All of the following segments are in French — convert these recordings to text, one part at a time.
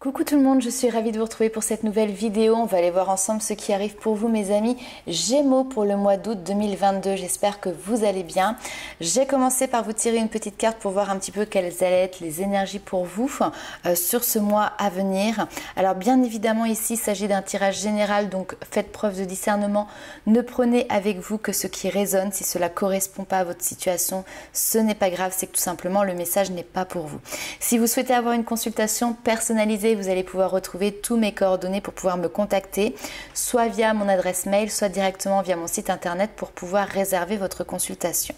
Coucou tout le monde, je suis ravie de vous retrouver pour cette nouvelle vidéo. On va aller voir ensemble ce qui arrive pour vous mes amis Gémeaux pour le mois d'août 2022. J'espère que vous allez bien. J'ai commencé par vous tirer une petite carte pour voir un petit peu quelles allaient être les énergies pour vous sur ce mois à venir. Alors bien évidemment ici il s'agit d'un tirage général, donc faites preuve de discernement. Ne prenez avec vous que ce qui résonne. Si cela ne correspond pas à votre situation, ce n'est pas grave, c'est que tout simplement le message n'est pas pour vous. Si vous souhaitez avoir une consultation personnalisée, vous allez pouvoir retrouver tous mes coordonnées pour pouvoir me contacter, soit via mon adresse mail, soit directement via mon site internet pour pouvoir réserver votre consultation.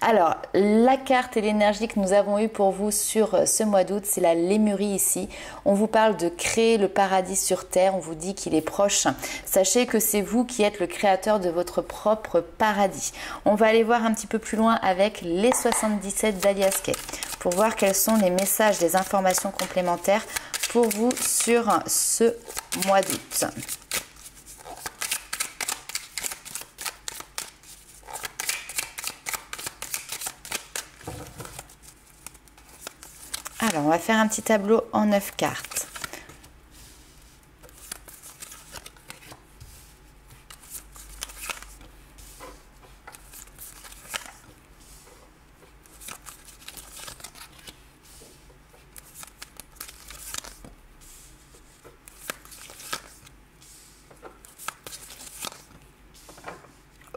Alors, la carte et l'énergie que nous avons eue pour vous sur ce mois d'août, c'est la Lémurie ici. On vous parle de créer le paradis sur terre, on vous dit qu'il est proche. Sachez que c'est vous qui êtes le créateur de votre propre paradis. On va aller voir un petit peu plus loin avec les 77 d'Alias Kay pour voir quels sont les messages, les informations complémentaires pour vous sur ce mois d'août. Alors, on va faire un petit tableau en 9 cartes.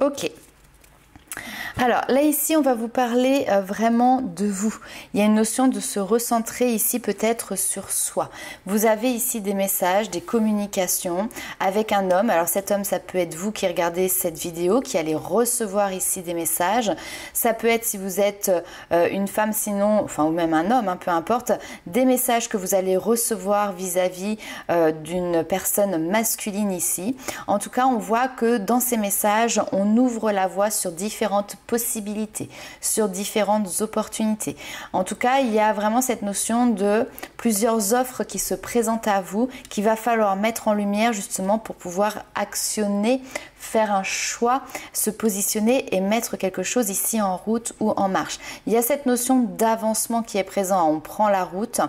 Ok. Alors là ici on va vous parler vraiment de vous. Il y a une notion de se recentrer ici peut-être sur soi. Vous avez ici des messages, des communications avec un homme. Alors cet homme ça peut être vous qui regardez cette vidéo, qui allez recevoir ici des messages. Ça peut être si vous êtes une femme sinon, enfin ou même un homme, hein, peu importe, des messages que vous allez recevoir vis-à-vis d'une personne masculine ici. En tout cas on voit que dans ces messages on ouvre la voie sur différentes possibilités, sur différentes opportunités. En tout cas, il y a vraiment cette notion de plusieurs offres qui se présentent à vous, qu'il va falloir mettre en lumière justement pour pouvoir actionner, faire un choix, se positionner et mettre quelque chose ici en route ou en marche. Il y a cette notion d'avancement qui est présent. On prend la route.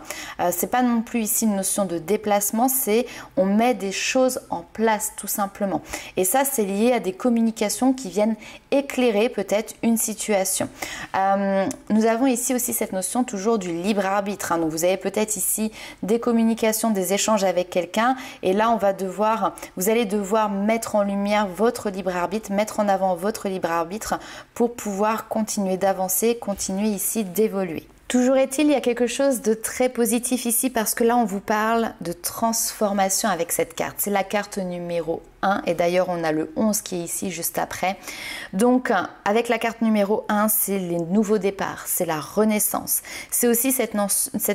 C'est pas non plus ici une notion de déplacement, c'est on met des choses en place tout simplement. Et ça, c'est lié à des communications qui viennent éclairer peut-être une situation. Nous avons ici aussi cette notion toujours du libre arbitre. Hein. Donc vous avez peut-être ici des communications, des échanges avec quelqu'un et là vous allez devoir mettre en lumière votre libre arbitre, mettre en avant votre libre arbitre pour pouvoir continuer d'avancer, continuer ici d'évoluer. Toujours est-il, il y a quelque chose de très positif ici parce que là on vous parle de transformation avec cette carte. C'est la carte numéro 1 et d'ailleurs on a le 11 qui est ici juste après. Donc avec la carte numéro 1, c'est les nouveaux départs, c'est la renaissance. C'est aussi cette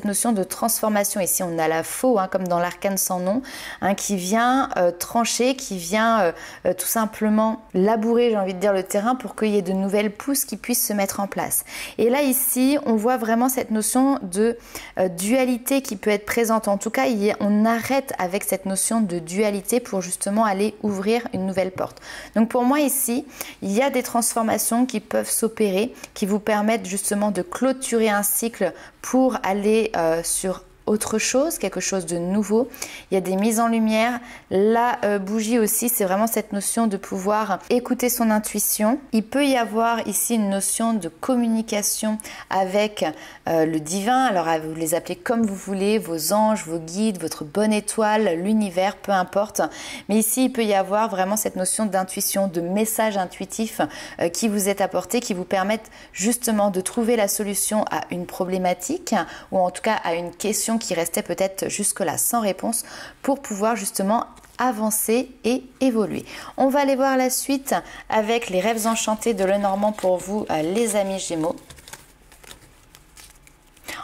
notion de transformation. Ici on a la faux, hein, comme dans l'arcane sans nom, hein, qui vient trancher, qui vient tout simplement labourer, j'ai envie de dire, le terrain pour qu'il y ait de nouvelles pousses qui puissent se mettre en place. Et là ici on voit vraiment cette notion de dualité qui peut être présente. En tout cas, on arrête avec cette notion de dualité pour justement aller ouvrir une nouvelle porte. Donc pour moi ici, il y a des transformations qui peuvent s'opérer, qui vous permettent justement de clôturer un cycle pour aller sur autre chose, quelque chose de nouveau. Il y a des mises en lumière. La bougie aussi, c'est vraiment cette notion de pouvoir écouter son intuition. Il peut y avoir ici une notion de communication avec le divin. Alors vous les appelez comme vous voulez, vos anges, vos guides, votre bonne étoile, l'univers, peu importe. Mais ici, il peut y avoir vraiment cette notion d'intuition, de message intuitif qui vous est apporté, qui vous permettent justement de trouver la solution à une problématique ou en tout cas à une question qui restait peut-être jusque-là sans réponse pour pouvoir justement avancer et évoluer. On va aller voir la suite avec les rêves enchantés de Lenormand pour vous, les amis Gémeaux.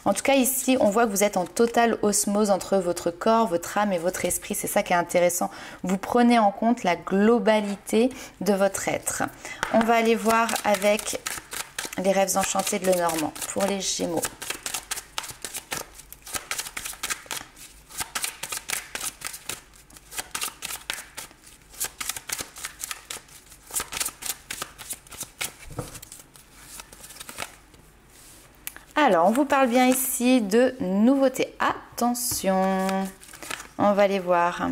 En tout cas ici, on voit que vous êtes en totale osmose entre votre corps, votre âme et votre esprit. C'est ça qui est intéressant. Vous prenez en compte la globalité de votre être. On va aller voir avec les rêves enchantés de Lenormand pour les Gémeaux. Alors, on vous parle bien ici de nouveautés. Attention, on va les voir.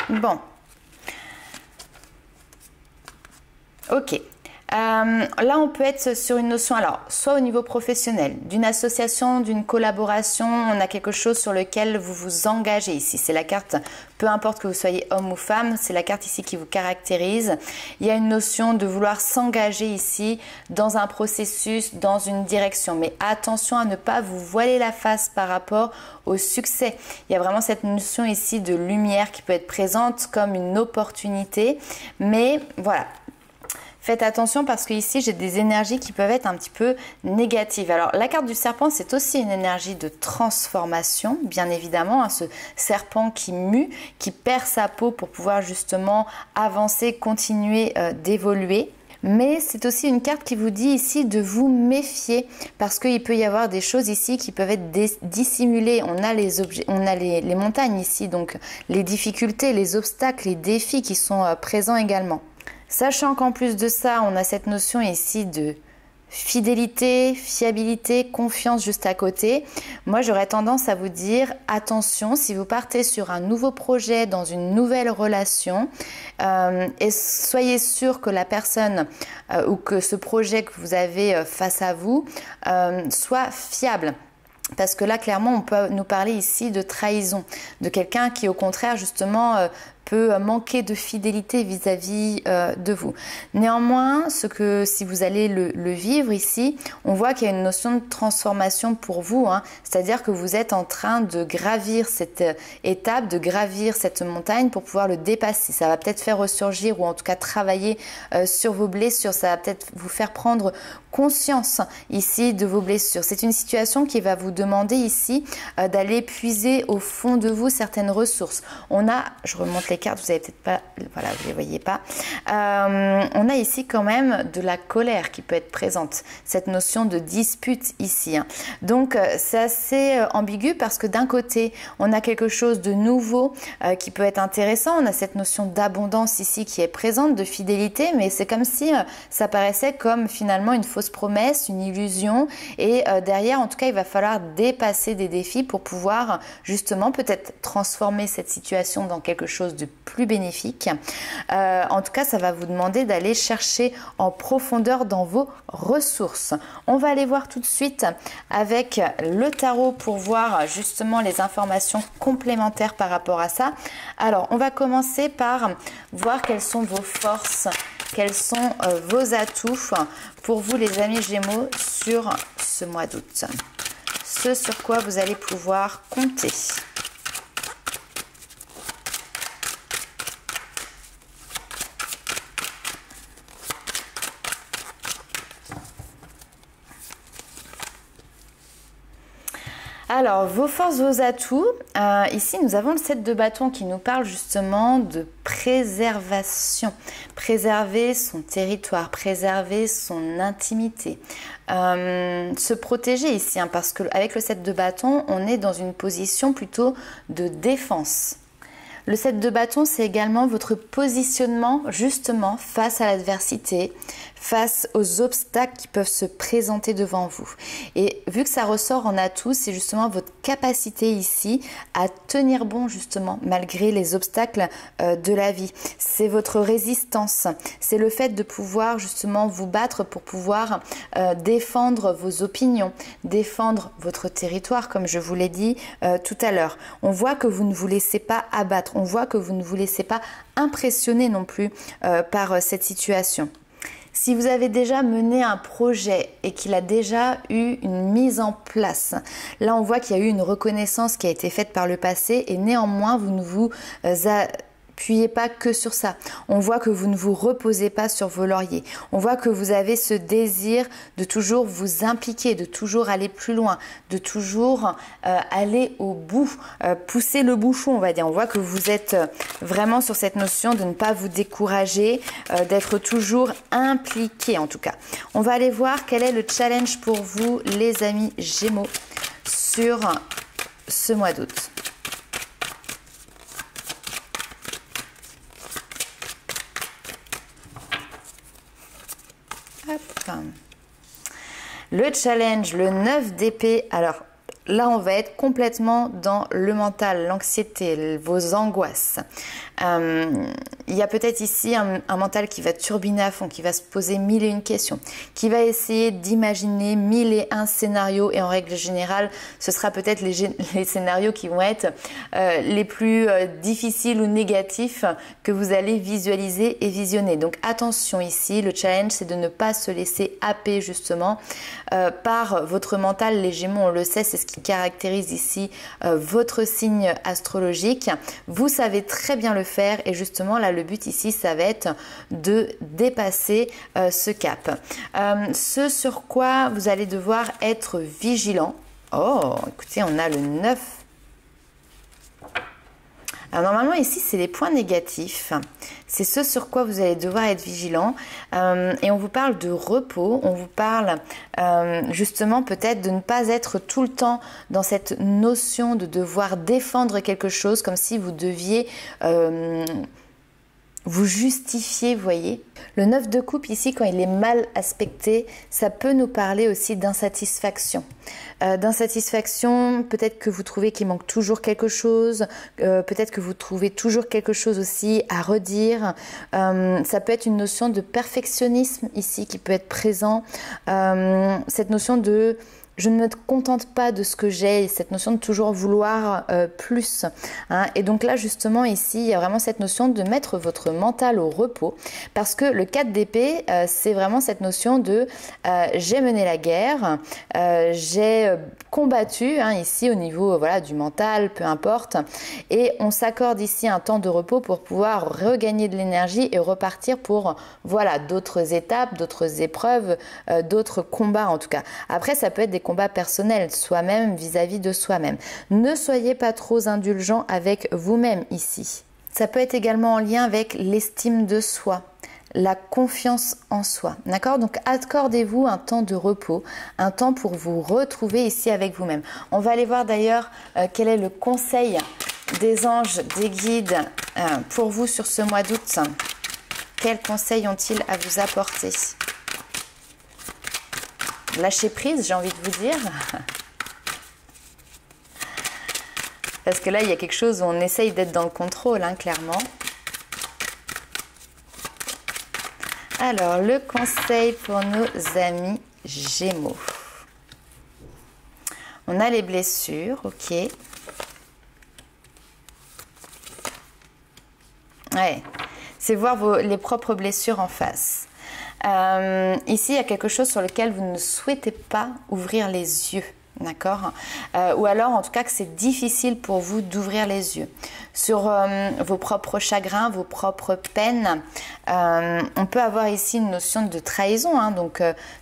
Bon. Ok. Là, on peut être sur une notion, alors, soit au niveau professionnel, d'une association, d'une collaboration, on a quelque chose sur lequel vous vous engagez ici. C'est la carte, peu importe que vous soyez homme ou femme, c'est la carte ici qui vous caractérise. Il y a une notion de vouloir s'engager ici dans un processus, dans une direction. Mais attention à ne pas vous voiler la face par rapport au succès. Il y a vraiment cette notion ici de lumière qui peut être présente comme une opportunité. Mais voilà. Faites attention parce que ici j'ai des énergies qui peuvent être un petit peu négatives. Alors la carte du serpent, c'est aussi une énergie de transformation, bien évidemment, hein, ce serpent qui mue, qui perd sa peau pour pouvoir justement avancer, continuer d'évoluer. Mais c'est aussi une carte qui vous dit ici de vous méfier parce qu'il peut y avoir des choses ici qui peuvent être dissimulées. On a les objets, on a les montagnes ici, donc les difficultés, les obstacles, les défis qui sont présents également. Sachant qu'en plus de ça, on a cette notion ici de fidélité, fiabilité, confiance juste à côté. Moi, j'aurais tendance à vous dire attention si vous partez sur un nouveau projet, dans une nouvelle relation, et soyez sûr que la personne ou que ce projet que vous avez face à vous soit fiable. Parce que là, clairement, on peut nous parler ici de trahison, de quelqu'un qui, au contraire, justement, peut manquer de fidélité vis-à-vis de vous. Néanmoins, si vous allez le vivre ici, on voit qu'il y a une notion de transformation pour vous, hein, c'est-à-dire que vous êtes en train de gravir cette étape, de gravir cette montagne pour pouvoir le dépasser. Ça va peut-être faire ressurgir ou en tout cas travailler sur vos blessures, ça va peut-être vous faire prendre conscience ici de vos blessures. C'est une situation qui va vous demander ici d'aller puiser au fond de vous certaines ressources. Je remonte les cartes, vous n'avez peut-être pas, voilà, vous ne les voyez pas. On a ici quand même de la colère qui peut être présente, cette notion de dispute ici, hein. Donc c'est assez ambigu parce que d'un côté, on a quelque chose de nouveau qui peut être intéressant, on a cette notion d'abondance ici qui est présente, de fidélité, mais c'est comme si ça paraissait comme finalement une fausse promesse, une illusion, et derrière, en tout cas, il va falloir dépasser des défis pour pouvoir justement peut-être transformer cette situation dans quelque chose de plus bénéfique. En tout cas, ça va vous demander d'aller chercher en profondeur dans vos ressources. On va aller voir tout de suite avec le tarot pour voir justement les informations complémentaires par rapport à ça. Alors, on va commencer par voir quelles sont vos forces, quels sont vos atouts pour vous les amis Gémeaux sur ce mois d'août. Ce sur quoi vous allez pouvoir compter. Alors, vos forces, vos atouts. Ici, nous avons le 7 de bâton qui nous parle justement de préservation. Préserver son territoire, préserver son intimité. Se protéger ici, hein, parce qu'avec le 7 de bâton, on est dans une position plutôt de défense. Le 7 de bâton, c'est également votre positionnement justement face à l'adversité, face aux obstacles qui peuvent se présenter devant vous. Et vu que ça ressort en atout, c'est justement votre capacité ici à tenir bon justement malgré les obstacles de la vie. C'est votre résistance, c'est le fait de pouvoir justement vous battre pour pouvoir défendre vos opinions, défendre votre territoire comme je vous l'ai dit tout à l'heure. On voit que vous ne vous laissez pas abattre, on voit que vous ne vous laissez pas impressionner non plus par cette situation. Si vous avez déjà mené un projet et qu'il a déjà eu une mise en place, là on voit qu'il y a eu une reconnaissance qui a été faite par le passé et néanmoins vous ne vous appuyez pas que sur ça. On voit que vous ne vous reposez pas sur vos lauriers. On voit que vous avez ce désir de toujours vous impliquer, de toujours aller plus loin, de toujours aller au bout, pousser le bouchon, on va dire. On voit que vous êtes vraiment sur cette notion de ne pas vous décourager, d'être toujours impliqué en tout cas. On va aller voir quel est le challenge pour vous, les amis Gémeaux, sur ce mois d'août. Hop. Le challenge, le 9 d'épée. Alors là, on va être complètement dans le mental, l'anxiété, vos angoisses. Il y a peut-être ici un mental qui va turbiner à fond, qui va se poser mille et une questions, qui va essayer d'imaginer mille et un scénarios. Et en règle générale, ce sera peut-être les scénarios qui vont être les plus difficiles ou négatifs que vous allez visualiser et visionner. Donc attention ici, le challenge, c'est de ne pas se laisser happer justement par votre mental. Les Gémeaux, on le sait, c'est ce qui caractérise ici votre signe astrologique. Vous savez très bien le faire et justement là le but ici ça va être de dépasser ce cap. Ce sur quoi vous allez devoir être vigilant. Oh, écoutez, on a le 9. Alors normalement ici c'est les points négatifs, c'est ce sur quoi vous allez devoir être vigilant et on vous parle de repos, on vous parle justement peut-être de ne pas être tout le temps dans cette notion de devoir défendre quelque chose comme si vous deviez vous justifier, vous voyez. Le 9 de coupe ici, quand il est mal aspecté, ça peut nous parler aussi d'insatisfaction. D'insatisfaction, peut-être que vous trouvez qu'il manque toujours quelque chose, peut-être que vous trouvez toujours quelque chose aussi à redire. Ça peut être une notion de perfectionnisme ici qui peut être présent. Cette notion de je ne me contente pas de ce que j'ai, cette notion de toujours vouloir plus. Hein. Et donc là, justement, ici, il y a vraiment cette notion de mettre votre mental au repos. Parce que le 4 d'épée, c'est vraiment cette notion de j'ai mené la guerre, j'ai combattu, hein, ici, au niveau voilà, du mental, peu importe. Et on s'accorde ici un temps de repos pour pouvoir regagner de l'énergie et repartir pour voilà, d'autres étapes, d'autres épreuves, d'autres combats en tout cas. Après, ça peut être des combats personnels, soi-même vis-à-vis de soi-même. Ne soyez pas trop indulgent avec vous-même ici. Ça peut être également en lien avec l'estime de soi, la confiance en soi. D'accord? Donc accordez-vous un temps de repos, un temps pour vous retrouver ici avec vous-même. On va aller voir d'ailleurs quel est le conseil des anges, des guides pour vous sur ce mois d'août. Quels conseils ont-ils à vous apporter? Lâcher prise, j'ai envie de vous dire. Parce que là, il y a quelque chose où on essaye d'être dans le contrôle, hein, clairement. Alors, le conseil pour nos amis Gémeaux. On a les blessures, ok. Ouais, c'est voir les propres blessures en face. Ici, il y a quelque chose sur lequel vous ne souhaitez pas ouvrir les yeux, d'accord? Ou alors, en tout cas, que c'est difficile pour vous d'ouvrir les yeux. Sur vos propres chagrins, vos propres peines, on peut avoir ici une notion de trahison. Hein, donc,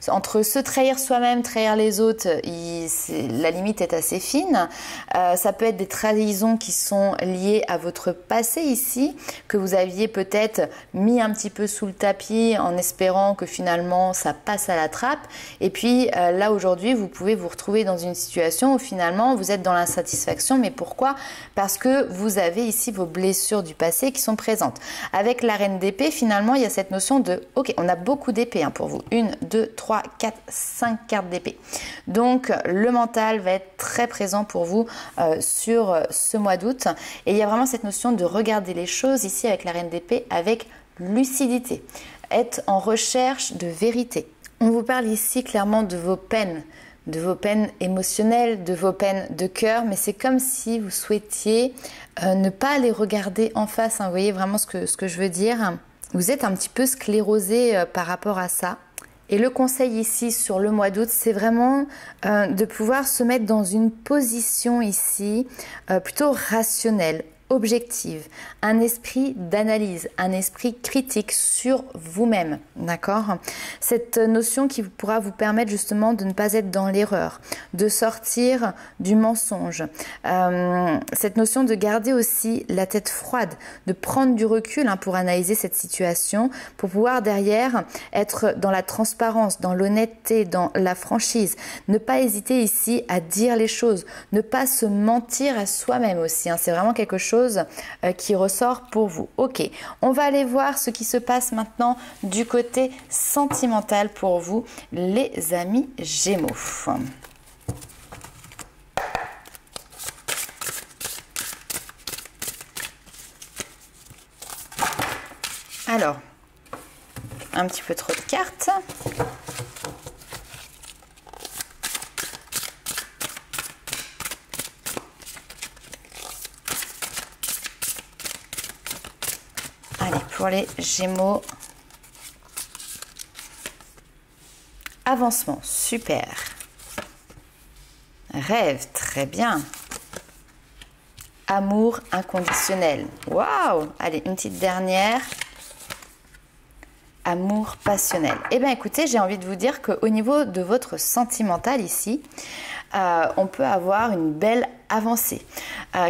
entre se trahir soi-même, trahir les autres, la limite est assez fine. Ça peut être des trahisons qui sont liées à votre passé ici, que vous aviez peut-être mis un petit peu sous le tapis en espérant que finalement ça passe à la trappe. Et puis là aujourd'hui, vous pouvez vous retrouver dans une situation où finalement vous êtes dans l'insatisfaction. Mais pourquoi? Parce que vous avez ici vos blessures du passé qui sont présentes. Avec la reine d'épée, finalement, il y a cette notion de ok, on a beaucoup d'épées hein, pour vous. 1, 2, 3, 4, 5 cartes d'épée. Donc le mental va être très présent pour vous sur ce mois d'août. Et il y a vraiment cette notion de regarder les choses ici avec la reine d'épée avec lucidité. Être en recherche de vérité. On vous parle ici clairement de vos peines émotionnelles, de vos peines de cœur, mais c'est comme si vous souhaitiez ne pas les regarder en face. Hein, vous voyez vraiment ce que je veux dire? Vous êtes un petit peu sclérosé par rapport à ça. Et le conseil ici sur le mois d'août, c'est vraiment de pouvoir se mettre dans une position ici plutôt rationnelle, objective, un esprit d'analyse, un esprit critique sur vous-même, d'accord? Cette notion qui pourra vous permettre justement de ne pas être dans l'erreur, de sortir du mensonge. Cette notion de garder aussi la tête froide, de prendre du recul pour analyser cette situation, pour pouvoir derrière être dans la transparence, dans l'honnêteté, dans la franchise. Ne pas hésiter ici à dire les choses, ne pas se mentir à soi-même aussi. C'est vraiment quelque chose qui ressort pour vous. Ok, on va aller voir ce qui se passe maintenant du côté sentimental pour vous, les amis Gémeaux. Alors, un petit peu trop de cartes. Allez, pour les Gémeaux. Avancement, super. Rêve, très bien. Amour inconditionnel. Waouh! Allez, une petite dernière. Amour passionnel. Eh bien, écoutez, j'ai envie de vous dire qu'au niveau de votre sentimental ici, on peut avoir une belle avancée.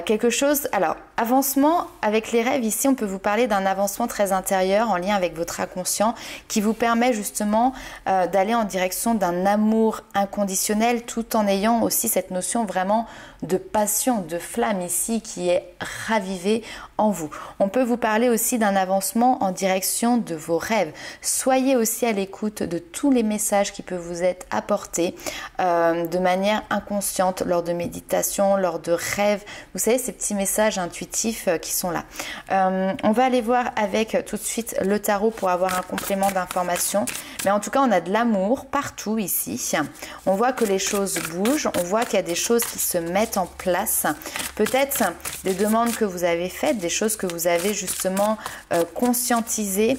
Quelque chose, alors, avancement avec les rêves, ici, on peut vous parler d'un avancement très intérieur en lien avec votre inconscient qui vous permet justement d'aller en direction d'un amour inconditionnel tout en ayant aussi cette notion vraiment de passion, de flamme ici qui est ravivée en vous. On peut vous parler aussi d'un avancement en direction de vos rêves. Soyez aussi à l'écoute de tous les messages qui peuvent vous être apportés de manière inconsciente lors de méditation, lors de rêves. Vous savez, ces petits messages intuitifs qui sont là. On va aller voir avec tout de suite le tarot pour avoir un complément d'information. Mais en tout cas, on a de l'amour partout ici. On voit que les choses bougent. On voit qu'il y a des choses qui se mettent en place. Peut-être des demandes que vous avez faites, des choses que vous avez justement conscientisées,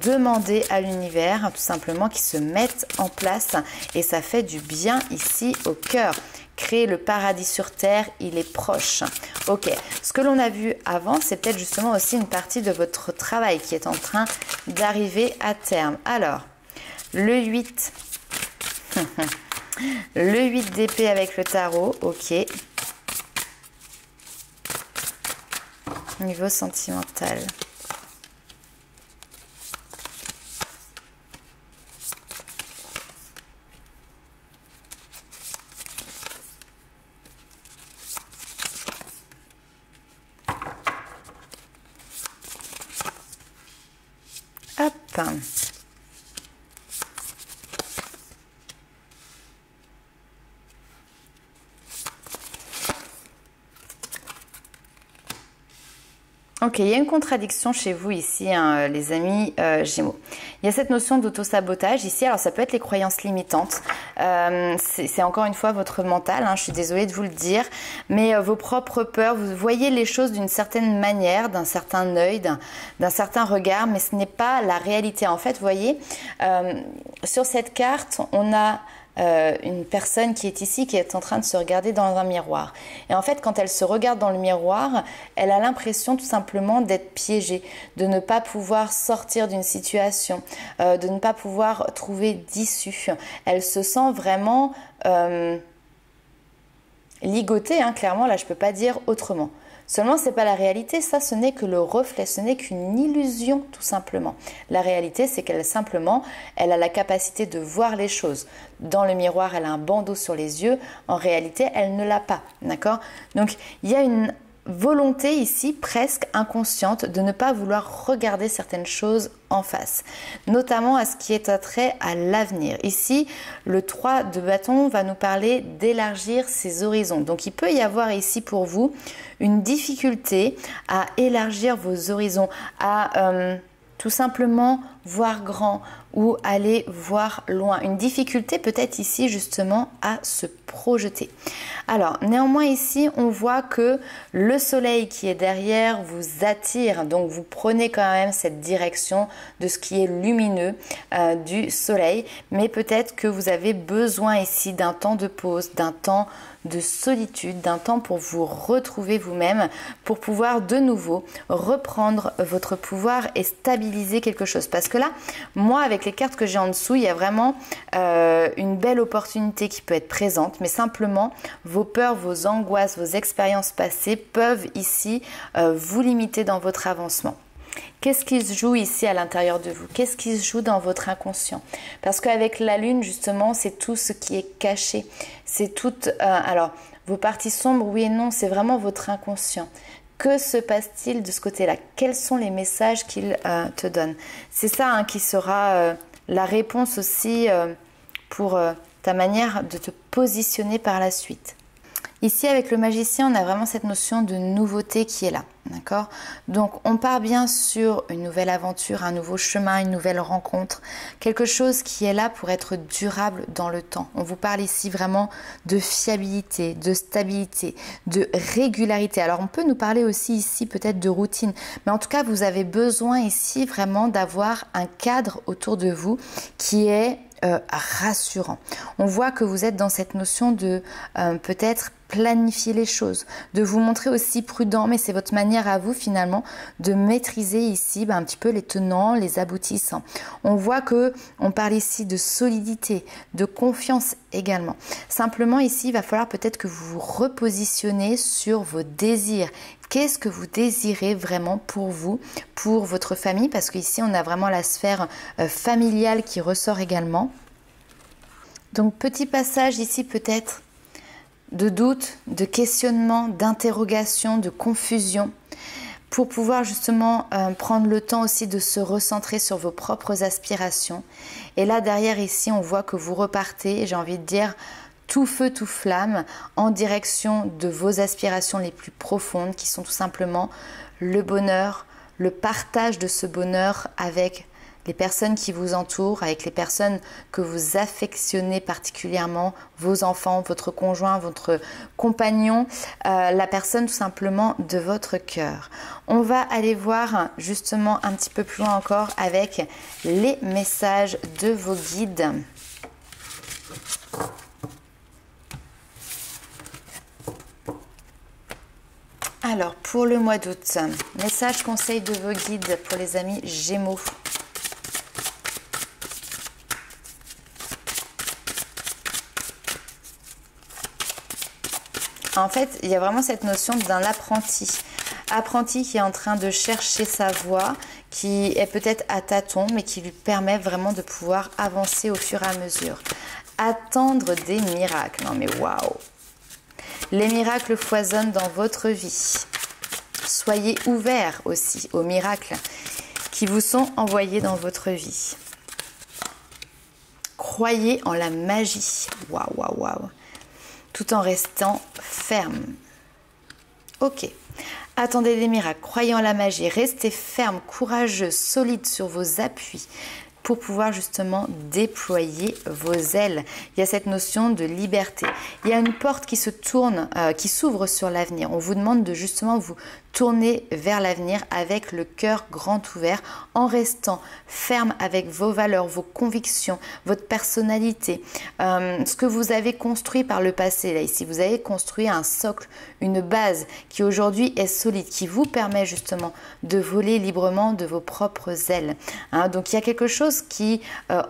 demandées à l'univers, tout simplement, qui se mettent en place. Et ça fait du bien ici au cœur. Créer le paradis sur terre, il est proche. Ok, ce que l'on a vu avant, c'est peut-être justement aussi une partie de votre travail qui est en train d'arriver à terme. Alors, le 8. Le 8 d'épée avec le tarot, ok. Niveau sentimental. Hop. Ok, il y a une contradiction chez vous ici, les amis Gémeaux. Il y a cette notion d'auto-sabotage ici. Alors, ça peut être les croyances limitantes. C'est encore une fois votre mental. Je suis désolée de vous le dire. Mais vos propres peurs, vous voyez les choses d'une certaine manière, d'un certain œil, d'un certain regard. Mais ce n'est pas la réalité. En fait, vous voyez, sur cette carte, on a une personne qui est ici, qui est en train de se regarder dans un miroir. Et en fait, quand elle se regarde dans le miroir, elle a l'impression tout simplement d'être piégée, de ne pas pouvoir sortir d'une situation, de ne pas pouvoir trouver d'issue. Elle se sent vraiment ligotée, clairement, là je ne peux pas dire autrement. Seulement, ce n'est pas la réalité, ça ce n'est que le reflet, ce n'est qu'une illusion tout simplement. La réalité, c'est qu'elle simplement, elle a la capacité de voir les choses. Dans le miroir, elle a un bandeau sur les yeux, en réalité, elle ne l'a pas, d'accord? Donc, il y a une volonté ici presque inconsciente de ne pas vouloir regarder certaines choses en face, notamment à ce qui est attrait à l'avenir. Ici, le 3 de bâton va nous parler d'élargir ses horizons. Donc, il peut y avoir ici pour vous une difficulté à élargir vos horizons, à tout simplement voir grand ou aller voir loin. Une difficulté peut-être ici justement à se projeter. Alors néanmoins ici on voit que le soleil qui est derrière vous attire, donc vous prenez quand même cette direction de ce qui est lumineux du soleil, mais peut-être que vous avez besoin ici d'un temps de pause, d'un temps de solitude, d'un temps pour vous retrouver vous-même, pour pouvoir de nouveau reprendre votre pouvoir et stabiliser quelque chose. Parce que là, moi, avec les cartes que j'ai en dessous, il y a vraiment une belle opportunité qui peut être présente, mais simplement, vos peurs, vos angoisses, vos expériences passées peuvent ici vous limiter dans votre avancement. Qu'est-ce qui se joue ici à l'intérieur de vous? Qu'est-ce qui se joue dans votre inconscient? Parce qu'avec la lune, justement, c'est tout ce qui est caché. C'est tout... alors, vos parties sombres, oui et non, c'est vraiment votre inconscient. Que se passe-t-il de ce côté-là? Quels sont les messages qu'il te donne? C'est ça hein, qui sera la réponse aussi pour ta manière de te positionner par la suite. Ici, avec le magicien, on a vraiment cette notion de nouveauté qui est là, d'accord? Donc, on part bien sur une nouvelle aventure, un nouveau chemin, une nouvelle rencontre, quelque chose qui est là pour être durable dans le temps. On vous parle ici vraiment de fiabilité, de stabilité, de régularité. Alors, on peut nous parler aussi ici peut-être de routine, mais en tout cas, vous avez besoin ici vraiment d'avoir un cadre autour de vous qui est rassurant. On voit que vous êtes dans cette notion de peut-être planifier les choses, de vous montrer aussi prudent, mais c'est votre manière à vous finalement de maîtriser ici un petit peu les tenants, les aboutissants. On voit que on parle ici de solidité, de confiance également. Simplement ici, il va falloir peut-être que vous vous repositionnez sur vos désirs. Qu'est-ce que vous désirez vraiment pour vous, pour votre famille? Parce qu'ici, on a vraiment la sphère familiale qui ressort également. Donc, petit passage ici peut-être de doute, de questionnement, d'interrogation, de confusion, pour pouvoir justement prendre le temps aussi de se recentrer sur vos propres aspirations. Et là, derrière ici, on voit que vous repartez, j'ai envie de dire, tout feu, tout flamme, en direction de vos aspirations les plus profondes, qui sont tout simplement le bonheur, le partage de ce bonheur avec les personnes qui vous entourent, avec les personnes que vous affectionnez particulièrement, vos enfants, votre conjoint, votre compagnon, la personne tout simplement de votre cœur. On va aller voir justement un petit peu plus loin encore avec les messages de vos guides. Alors, pour le mois d'août, message conseil de vos guides pour les amis Gémeaux. En fait, il y a vraiment cette notion d'un apprenti. Apprenti qui est en train de chercher sa voie, qui est peut-être à tâtons, mais qui lui permet vraiment de pouvoir avancer au fur et à mesure. Attendre des miracles. Non mais waouh! Les miracles foisonnent dans votre vie. Soyez ouverts aussi aux miracles qui vous sont envoyés dans votre vie. Croyez en la magie. Waouh, waouh, waouh. Tout en restant ferme. Ok. Attendez des miracles. Croyez en la magie. Restez ferme, courageux, solide sur vos appuis, pour pouvoir justement déployer vos ailes. Il y a cette notion de liberté. Il y a une porte qui se tourne, qui s'ouvre sur l'avenir. On vous demande de justement vous tourner vers l'avenir avec le cœur grand ouvert, en restant ferme avec vos valeurs, vos convictions, votre personnalité, ce que vous avez construit par le passé. Là, ici, vous avez construit un socle, une base qui aujourd'hui est solide, qui vous permet justement de voler librement de vos propres ailes. Hein, donc, il y a quelque chose qui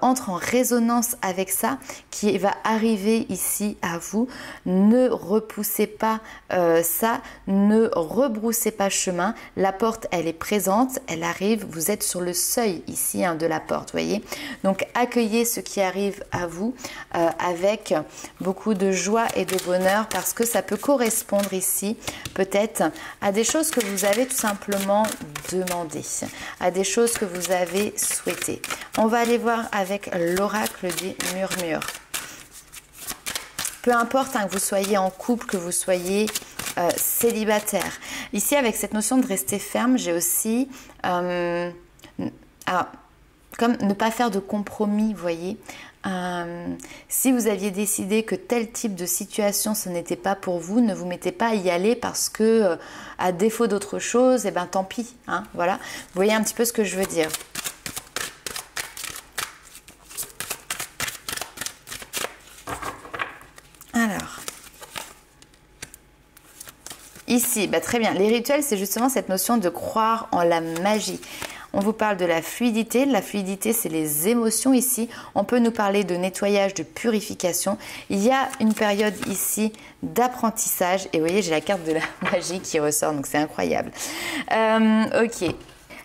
entre en résonance avec ça, qui va arriver ici à vous. Ne repoussez pas ça, ne rebroussez pas chemin. La porte, elle est présente, elle arrive, vous êtes sur le seuil ici de la porte, voyez. Donc accueillez ce qui arrive à vous avec beaucoup de joie et de bonheur, parce que ça peut correspondre ici peut-être à des choses que vous avez tout simplement demandées, à des choses que vous avez souhaitées. On va aller voir avec l'oracle des murmures. Peu importe que vous soyez en couple, que vous soyez célibataire. Ici, avec cette notion de rester ferme, j'ai aussi comme ne pas faire de compromis, vous voyez. Si vous aviez décidé que tel type de situation ce n'était pas pour vous, ne vous mettez pas à y aller parce que à défaut d'autre chose, eh ben tant pis, hein, voilà. Vous voyez un petit peu ce que je veux dire. Alors, Ici, très bien. Les rituels, c'est justement cette notion de croire en la magie. On vous parle de la fluidité. La fluidité, c'est les émotions ici. On peut nous parler de nettoyage, de purification. Il y a une période ici d'apprentissage. Et vous voyez, j'ai la carte de la magie qui ressort, donc c'est incroyable. Ok.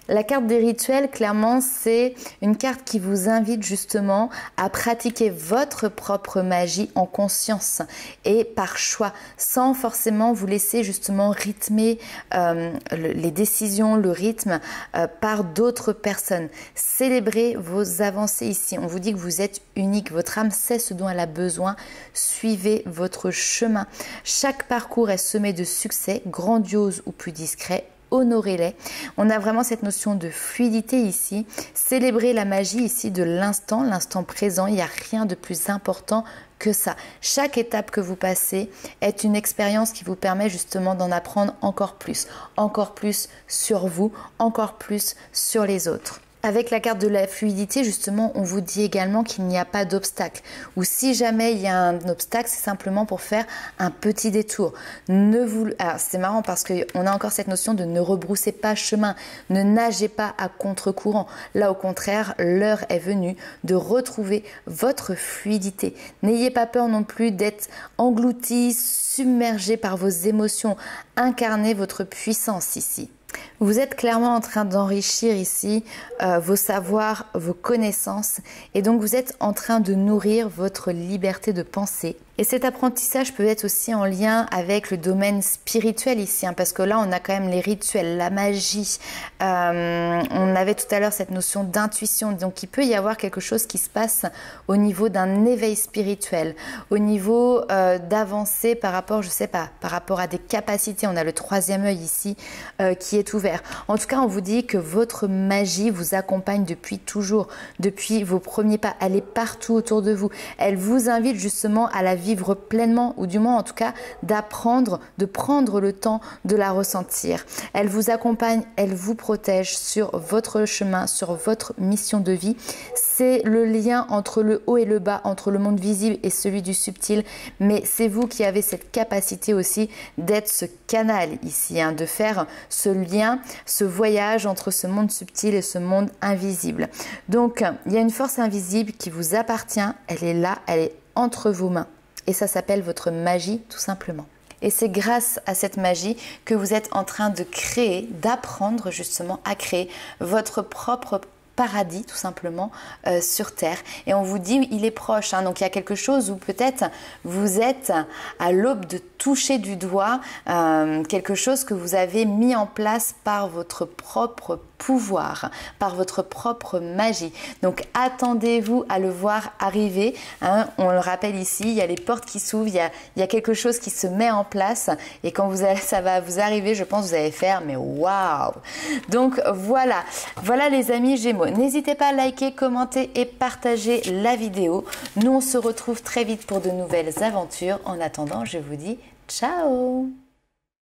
La carte des rituels, clairement, c'est une carte qui vous invite justement à pratiquer votre propre magie en conscience et par choix, sans forcément vous laisser justement rythmer les décisions, le rythme par d'autres personnes. Célébrez vos avancées ici. On vous dit que vous êtes unique, votre âme sait ce dont elle a besoin. Suivez votre chemin. Chaque parcours est semé de succès, grandiose ou plus discret. Honorez-les. On a vraiment cette notion de fluidité ici. Célébrez la magie ici de l'instant présent. Il n'y a rien de plus important que ça. Chaque étape que vous passez est une expérience qui vous permet justement d'en apprendre encore plus sur vous, encore plus sur les autres. Avec la carte de la fluidité, justement, on vous dit également qu'il n'y a pas d'obstacle. Ou si jamais il y a un obstacle, c'est simplement pour faire un petit détour. Alors, c'est marrant parce qu'on a encore cette notion de ne rebroussez pas chemin, ne nagez pas à contre-courant. Là, au contraire, l'heure est venue de retrouver votre fluidité. N'ayez pas peur non plus d'être englouti, submergé par vos émotions. Incarnez votre puissance ici. Vous êtes clairement en train d'enrichir ici vos savoirs, vos connaissances et donc vous êtes en train de nourrir votre liberté de penser. Et cet apprentissage peut être aussi en lien avec le domaine spirituel ici, parce que là on a quand même les rituels, la magie, on avait tout à l'heure cette notion d'intuition, donc il peut y avoir quelque chose qui se passe au niveau d'un éveil spirituel, au niveau d'avancée par rapport, je sais pas, par rapport à des capacités. On a le troisième œil ici qui est ouvert. En tout cas, on vous dit que votre magie vous accompagne depuis toujours, depuis vos premiers pas. Elle est partout autour de vous. Elle vous invite justement à la vivre pleinement, ou du moins en tout cas d'apprendre, de prendre le temps de la ressentir. Elle vous accompagne, elle vous protège sur votre chemin, sur votre mission de vie. C'est le lien entre le haut et le bas, entre le monde visible et celui du subtil, mais c'est vous qui avez cette capacité aussi d'être ce canal ici, de faire ce lien, ce voyage entre ce monde subtil et ce monde invisible. Donc, il y a une force invisible qui vous appartient, elle est là, elle est entre vos mains. Et ça s'appelle votre magie, tout simplement. Et c'est grâce à cette magie que vous êtes en train de créer, d'apprendre justement à créer votre propre paradis tout simplement sur terre. Et on vous dit il est proche, donc il y a quelque chose où peut-être vous êtes à l'aube de toucher du doigt quelque chose que vous avez mis en place par votre propre pouvoir, par votre propre magie. Donc attendez-vous à le voir arriver, on le rappelle ici, il y a les portes qui s'ouvrent, il y a quelque chose qui se met en place et quand ça va vous arriver, je pense que vous allez faire mais waouh. Donc voilà les amis Gémeaux, n'hésitez pas à liker, commenter et partager la vidéo. Nous on se retrouve très vite pour de nouvelles aventures. En attendant, je vous dis ciao.